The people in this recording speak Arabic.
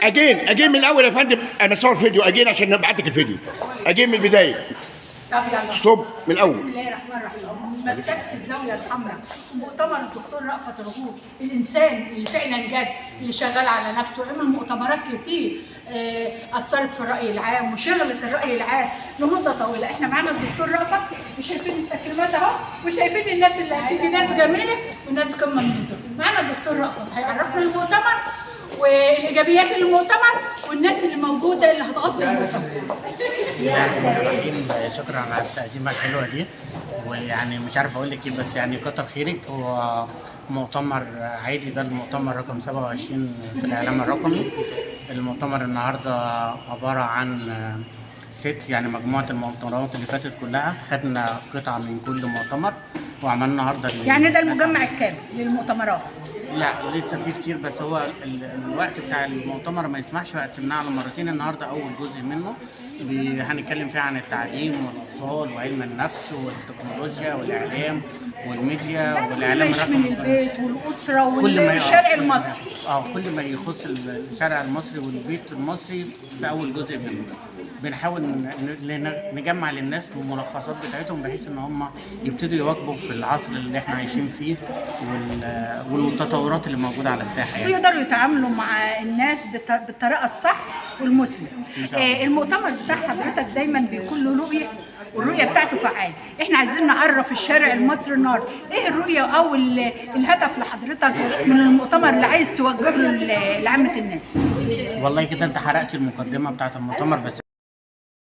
اجين من الاول يا فندم. انا صور فيديو اجين عشان نبعت لك الفيديو. اجين من البدايه. طب يلا ستوب من الاول. بسم الله الرحمن الرحيم. مكتبة الزاوية الحمراء، مؤتمر الدكتور رأفت الرجول، الإنسان اللي فعلا جد، اللي شغال على نفسه، عمل مؤتمرات كتير أثرت في الرأي العام وشغلت الرأي العام لمدة طويلة. إحنا معانا الدكتور رأفت وشايفين التكريمات أهو، وشايفين الناس اللي هتيجي، ناس جميلة وناس قمة من الذوق. معانا الدكتور رأفت هيعرفنا المؤتمر والايجابيات المؤتمر والناس اللي موجوده اللي هتغطي المؤتمر. بسم الله الرحمن الرحيم. شكرا على التقديمه الحلوه دي، ويعني مش عارف اقول لك ايه، بس يعني كتر خيرك. هو مؤتمر عادي، ده المؤتمر رقم 27 في الاعلام الرقمي. المؤتمر النهارده عباره عن يعني مجموعه المؤتمرات اللي فاتت كلها، خدنا قطعه من كل مؤتمر وعملنا النهارده يعني ده المجمع الكامل للمؤتمرات؟ لا لسه في كتير، بس هو الوقت بتاع المؤتمر ما يسمحش، فقسمناه على مرتين. النهارده اول جزء منه هنتكلم فيه عن التعليم والاطفال وعلم النفس والتكنولوجيا والاعلام والميديا يعني والاعلام الرقمي، من البيت والاسره والشارع المصري. كل ما يخص الشارع المصري والبيت المصري في اول جزء منه. بنحاول نجمع للناس الملخصات بتاعتهم بحيث ان هم يبتدوا يواكبوا في العصر اللي احنا عايشين فيه والتطورات اللي موجوده على الساحه. يعني ويقدروا يتعاملوا مع الناس بالطريقه الصح والمثمر. المؤتمر بتاع حضرتك دايما بيكون له رؤيه، والرؤيه بتاعته فعاله. احنا عايزين نعرف الشارع المصري النهارده ايه الرؤيه او الهدف لحضرتك من المؤتمر اللي عايز توجه له لعامه الناس. والله كده انت حرقت المقدمه بتاعت المؤتمر، بس